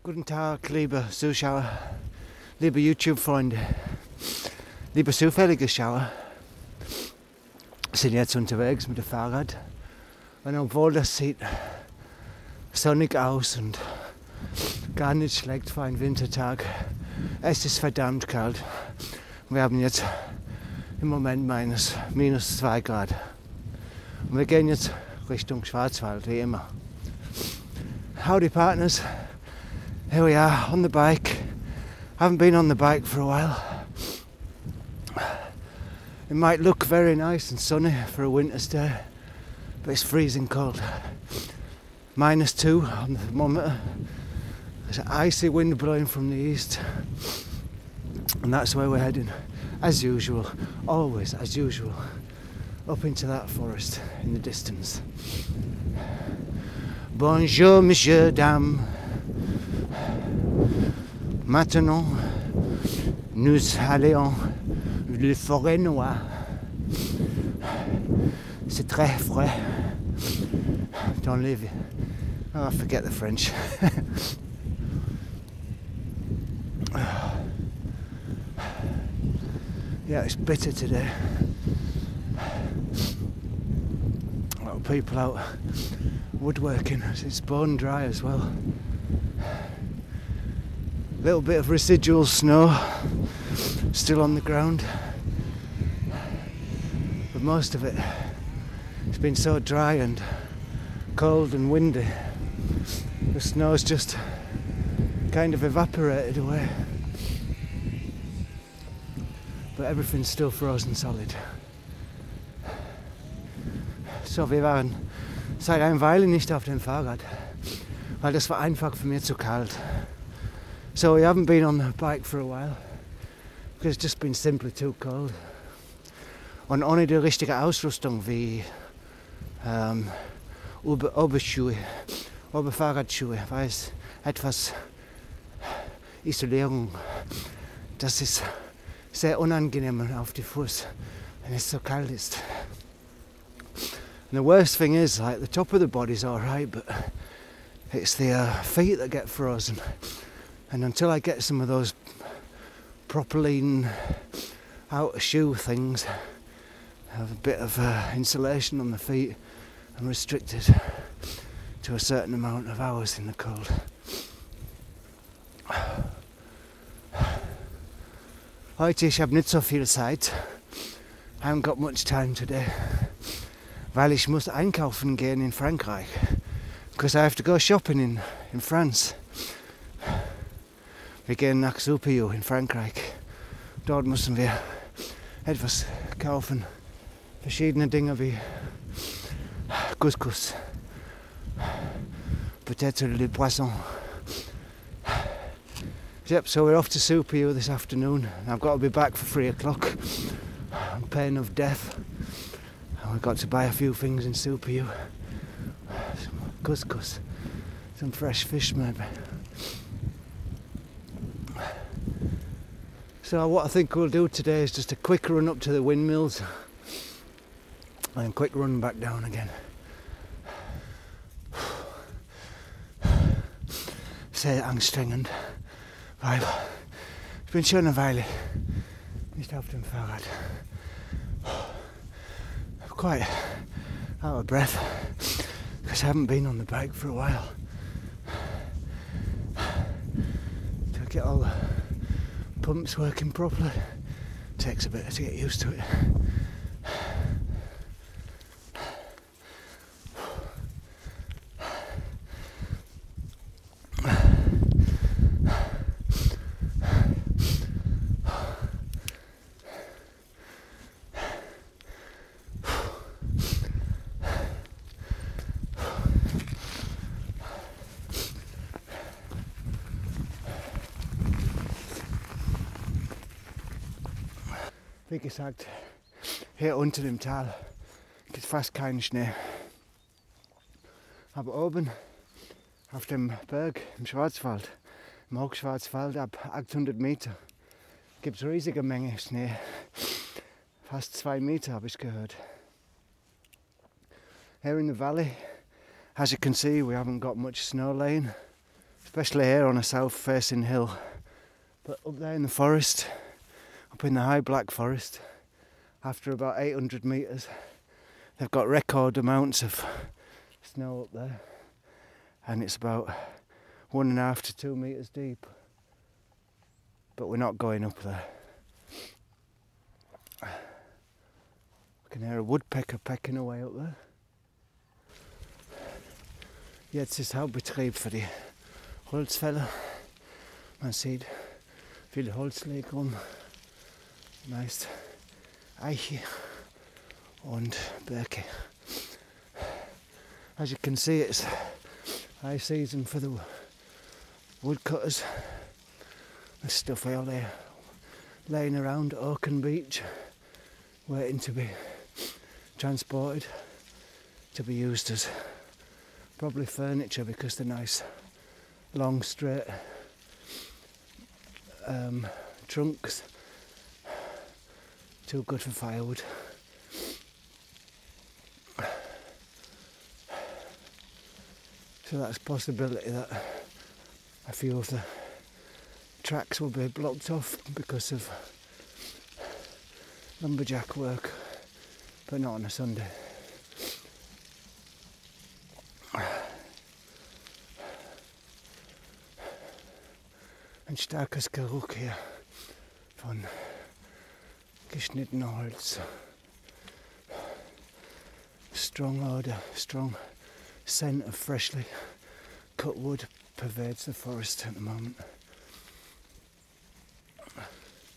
Guten Tag, liebe Zuschauer, liebe YouTube-Freunde, liebe zufällige Schauer. Wir sind jetzt unterwegs mit dem Fahrrad und obwohl das sieht sonnig aus und gar nicht schlecht für einen Wintertag, es ist verdammt kalt. Wir haben jetzt im Moment minus 2 Grad. Und wir gehen jetzt Richtung Schwarzwald, wie immer. Howdy partners, here we are on the bike. Haven't been on the bike for a while. It might look very nice and sunny for a winter's day, but it's freezing cold. -2 on the thermometer. There's an icy wind blowing from the east, and that's where we're heading, as usual, always as usual, up into that forest in the distance. Bonjour, monsieur, dame. Maintenant, nous allons la forêt noire. C'est très frais. Don't leave it. Oh, I forget the French. Yeah, it's bitter today. A lot of people out woodworking. It's bone dry as well. A little bit of residual snow still on the ground, but most of it it's been so dry and cold and windy, the snow's just kind of evaporated away, but everything's still frozen solid. So, wir waren seit einer Weile nicht auf dem Fahrrad, weil das war einfach für mich zu kalt. So we haven't been on the bike for a while because it's just been simply too cold. Und ohne die richtige Ausrüstung wie Oberschuhe, Oberfahrradschuhe, weiß etwas Isolierung. Das ist sehr unangenehm auf die Fuß, wenn es so kalt ist. And the worst thing is, like, the top of the body's alright, but it's the feet that get frozen. And until I get some of those propylene outer shoe things, have a bit of insulation on the feet, I'm restricted to a certain amount of hours in the cold. Heute, ich habe nicht so viel Zeit. I haven't got much time today. Weil ich muss einkaufen gehen in Frankreich. Because I have to go shopping in France. Wir gehen nach Suppiu in Frankreich. Dort müssen wir etwas kaufen. Verschiedene Dinge wie Couscous, peut-être le poisson. Yep, so we're off to Suppiu this afternoon. I've got to be back for 3 o'clock on pain of death. And we've got to buy a few things in Suppiu. Some couscous, some fresh fish maybe. So what I think we'll do today is just a quick run up to the windmills and a quick run back down again. Sehr anstrengend, weil ich bin schon eine Weile nicht auf dem Fahrrad. I'm quite out of breath because I haven't been on the bike for a while. To get all the pumps working properly takes a bit to get used to it. Wie gesagt, hier unten im Tal gibt es fast keinen Schnee. Aber oben auf dem Berg im Schwarzwald, im Hochschwarzwald ab 800 Meter, gibt es riesige Menge Schnee. Fast 2 Meter habe ich gehört. Here in the valley, as you can see, we haven't got much snow laying. especially here on a south facing hill. But up there in the forest, up in the high black forest, after about 800 metres, they've got record amounts of snow up there, and it's about 1.5 to 2 metres deep. But we're not going up there. I can hear a woodpecker pecking away up there. Jetzt ist Hauptbetrieb für die Holzfäller. Man sieht viel Holz liegt rum, meist Eiche und Birke. As you can see, it's high season for the woodcutters. There's stuff all there laying around Oaken Beach, waiting to be transported to be used as probably furniture, because they're nice long straight trunks, too good for firewood. So that's a possibility that a few of the tracks will be blocked off because of lumberjack work, but not on a Sunday. Ein starkes Geruch hier von geschnittenem Holz. Strong odour, strong scent of freshly cut wood pervades the forest at the moment.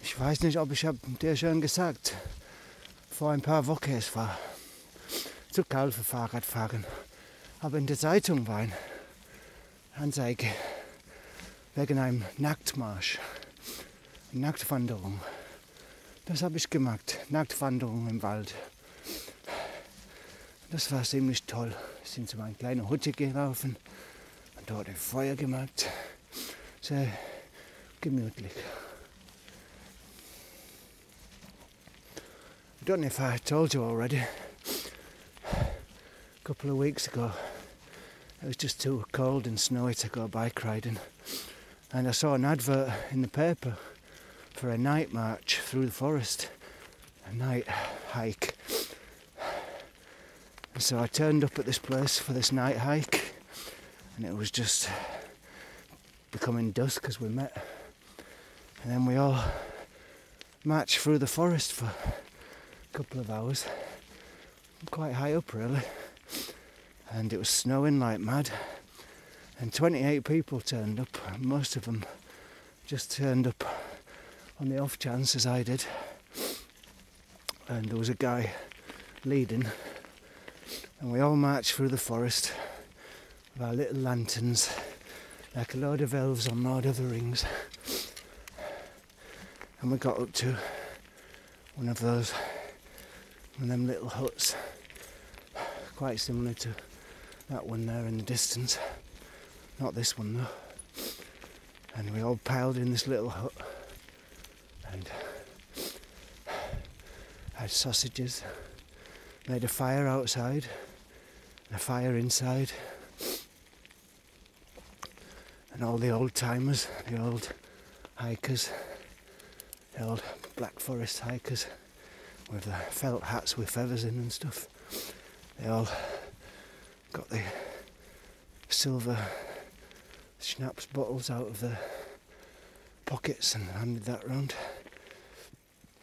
Ich weiß nicht, ob ich dir schon gesagt, vor ein paar Wochen es war zu kalt für Fahrradfahren, aber in der Zeitung war eine Anzeige wegen einem Nacktmarsch, Nacktwanderung. Das habe ich gemacht, Nacktwanderung im Wald. Das war ziemlich toll. Wir sind zu einer kleinen Hütte gelaufen und dort ein Feuer gemacht. Sehr gemütlich. I don't know if I told you already. A couple of weeks ago, it was just too cold and snowy to go bike riding. And I saw an advert in the paper for a night march through the forest, a night hike. And so I turned up at this place for this night hike, and it was just becoming dusk as we met. And then we all marched through the forest for a couple of hours, quite high up really, and it was snowing like mad. And 28 people turned up. Most of them just turned up on the off chance, as I did. And there was a guy leading. And we all marched through the forest with our little lanterns, like a load of elves on Lord of the Rings. And we got up to one of them little huts, quite similar to that one there in the distance. Not this one though. And we all piled in this little hut and had sausages, made a fire outside and a fire inside, and all the old timers, the old hikers, the old Black Forest hikers with the felt hats with feathers in and stuff, they all got the silver schnapps bottles out of their pockets and handed that round.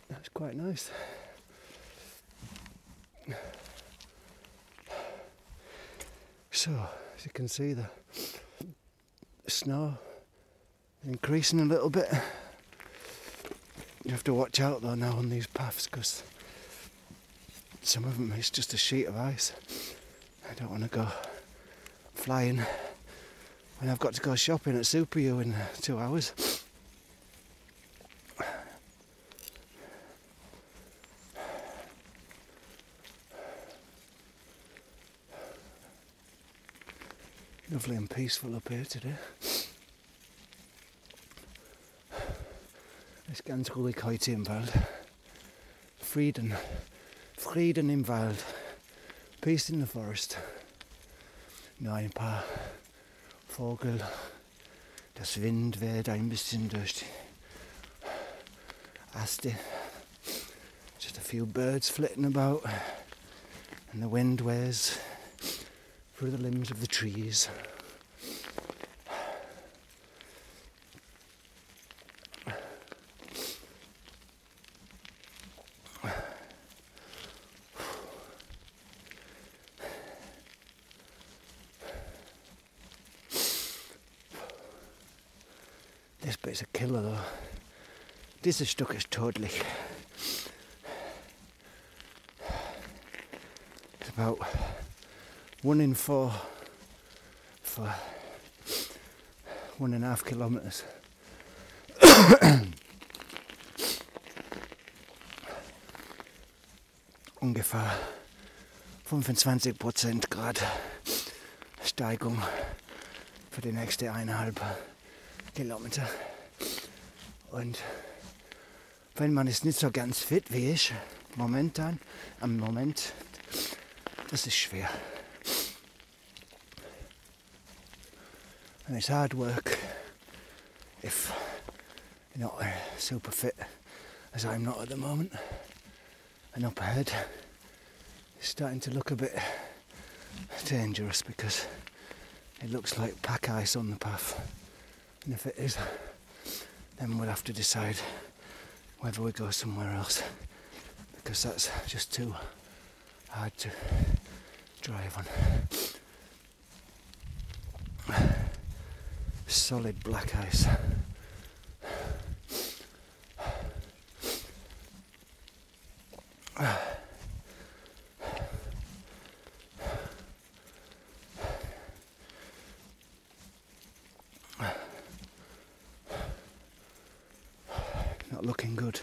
That's quite nice. So, as you can see, the snow is increasing a little bit. You have to watch out though now on these paths, because some of them it's just a sheet of ice. I don't want to go flying when I've got to go shopping at Super U in 2 hours. Lovely and peaceful up here today. Es ist ganz ruhig heute im Wald. Frieden im Wald. Peace in the forest. Nur ein paar Das Wind weht ein bisschen durch die Äste. Just a few birds flitting about, and the wind wears through the limbs of the trees. This bit's a killer though. Dieses Stück ist tödlich. It's about 1 in 4 for 1.5 kilometers. Ungefähr 25% Grad Steigung für die nächste 1,5 Kilometer. Und wenn man ist nicht so ganz fit wie ich, am Moment, das ist schwer. And it's hard work if you're not super fit, as I'm not at the moment. And up ahead, it's starting to look a bit dangerous because it looks like pack ice on the path. And if it is, then we'll have to decide whether we go somewhere else, because that's just too hard to drive on. Solid black ice. Not looking good.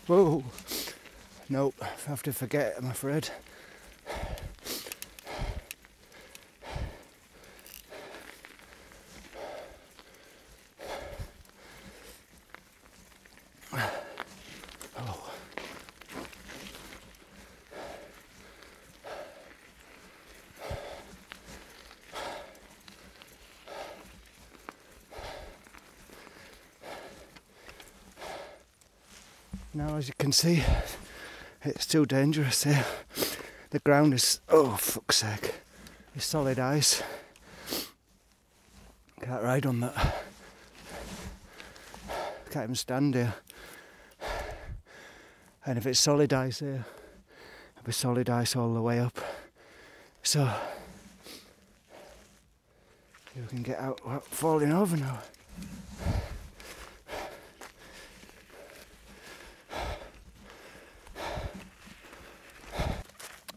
Whoa! Nope, I have to forget it, I'm afraid. Now, as you can see, it's too dangerous here. The ground is, oh fuck's sake, it's solid ice. Can't ride on that. Can't even stand here. And if it's solid ice here, it'll be solid ice all the way up. So, you can get out without falling over now.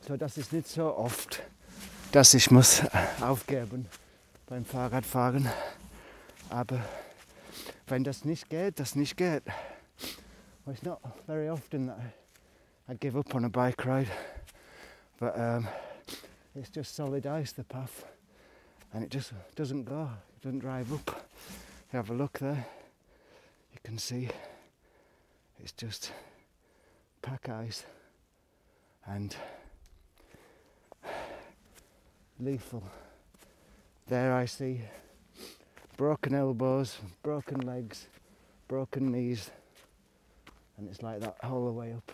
So, das ist nicht so oft, dass ich muss aufgeben beim Fahrradfahren. Aber wenn das nicht geht, das nicht geht. Well, it's not very often that I give up on a bike ride, but it's just solid ice, the path, and it just doesn't go, it doesn't drive up. If you have a look there, you can see it's just pack ice and lethal. There I see broken elbows, broken legs, broken knees, and it's like that all the way up.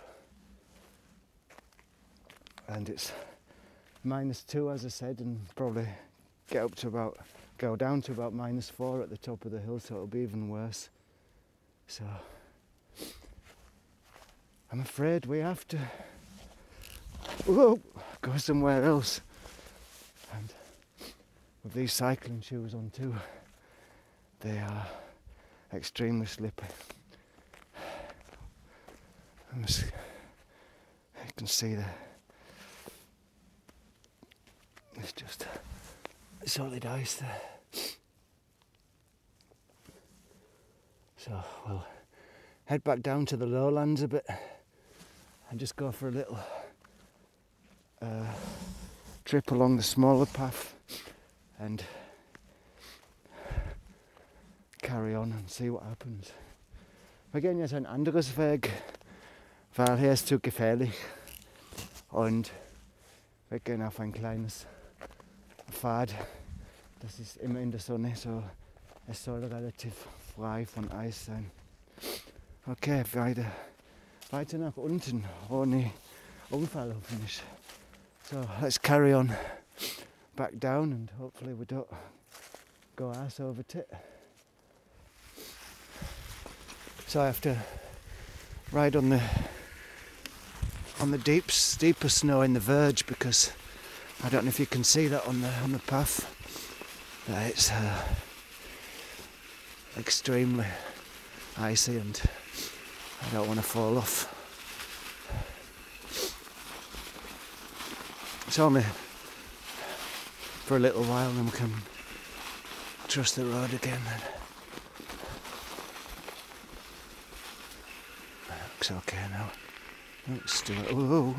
And it's -2, as I said, and probably go down to about -4 at the top of the hill, so it'll be even worse. So I'm afraid we have to go somewhere else. And with these cycling shoes on too, they are extremely slippery. You can see there, it's just solid ice there. So we'll head back down to the lowlands a bit and just go for a little trip along the smaller path and carry on and see what happens. Wir gehen jetzt ein anderes Weg, weil hier ist zu gefährlich und wir gehen auf ein kleines Pfad. Das ist immer in der Sonne, so es soll relativ frei von Eis sein. Okay, weiter nach unten, ohne Unfall hoffentlich. So, let's carry on back down and hopefully we don't go ass over tit. So I have to ride on the steeper snow in the verge because I don't know if you can see that on the path. But it's extremely icy and I don't want to fall off. It's only for a little while and then we can trust the road again. Looks okay now. Let's do it. Oh,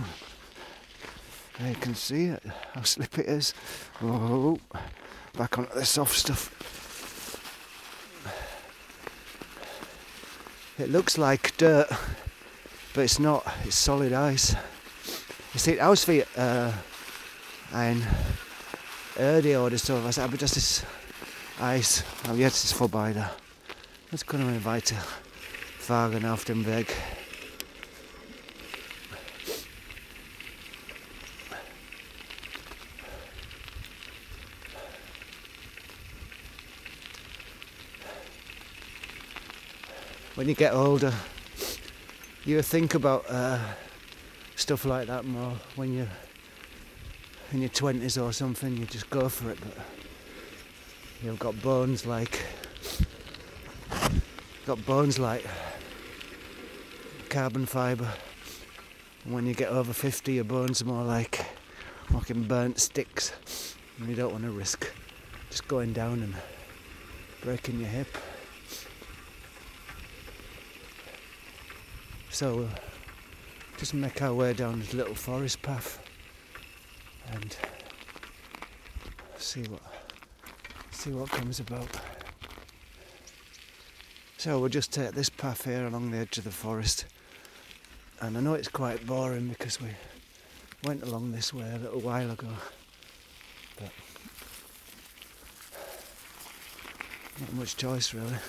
you can see it, how slippy it is. Oh, back onto the soft stuff. It looks like dirt, but it's not. It's solid ice. Jag ser aus wie ein Erde oder sowas, aber das ist Eis. Aber jetzt ist es vorbei da. Jetzt können wir weiterfahren auf dem Weg. When you get older, you think about stuff like that more. When you're in your 20s or something, you just go for it. But you've got bones like carbon fibre. And when you get over 50, your bones are more like fucking burnt sticks, and you don't want to risk just going down and breaking your hip. So we'll just make our way down this little forest path and see what comes about. So we'll just take this path here along the edge of the forest, and I know it's quite boring because we went along this way a little while ago, but not much choice really.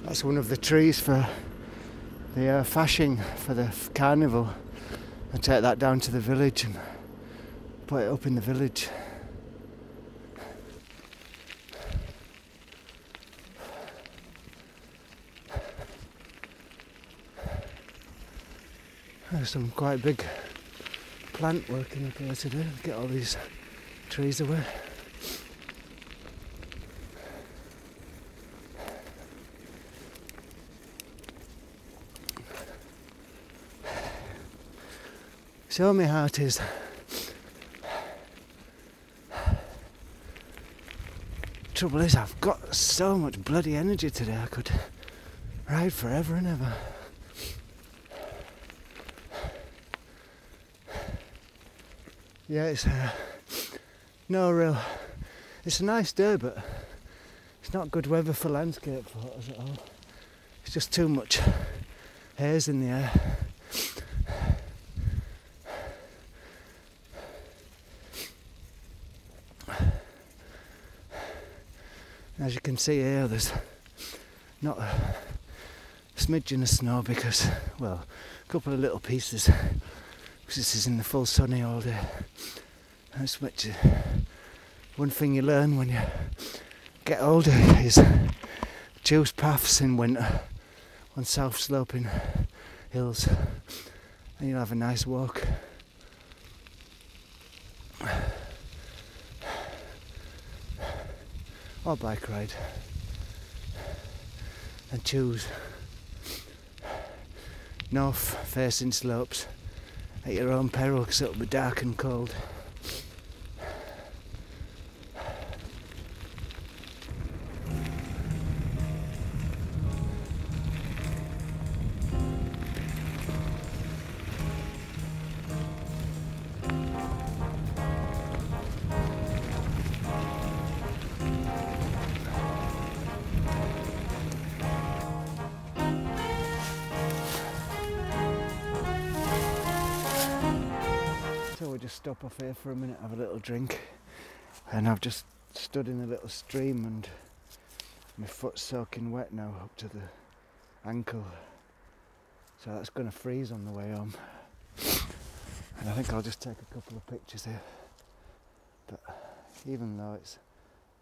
That's one of the trees for the fashing for the carnival. I take that down to the village and put it up in the village. There's some quite big plant working up here today to get all these trees away. So my heart is trouble is I've got so much bloody energy today I could ride forever and ever. Yeah, it's it's a nice day, but it's not good weather for landscape photos at all. It's just too much haze in the air. And as you can see here, there's not a smidgen of snow because, well, a couple of little pieces, because this is in the full sunny all day. That's much. One thing you learn when you get older is choose paths in winter on south sloping hills, and you'll have a nice walk. Or bike ride, and choose north facing slopes at your own peril because it'll be dark and cold. So we'll just stop off here for a minute, have a little drink, and I've just stood in a little stream and my foot's soaking wet now up to the ankle, so that's going to freeze on the way home, and I think I'll just take a couple of pictures here, but even though it's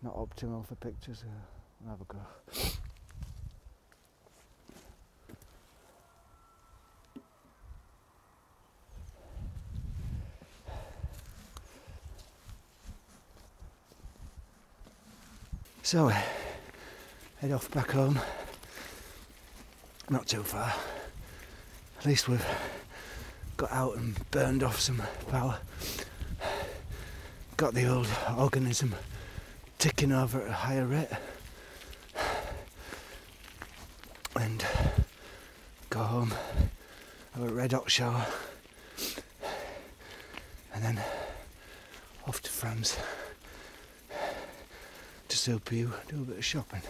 not optimal for pictures, I'll have a go. So, head off back home. Not too far. At least we've got out and burned off some power. Got the old organism ticking over at a higher rate. And go home, have a red hot shower. And then off to France. To Super U, do a bit of shopping.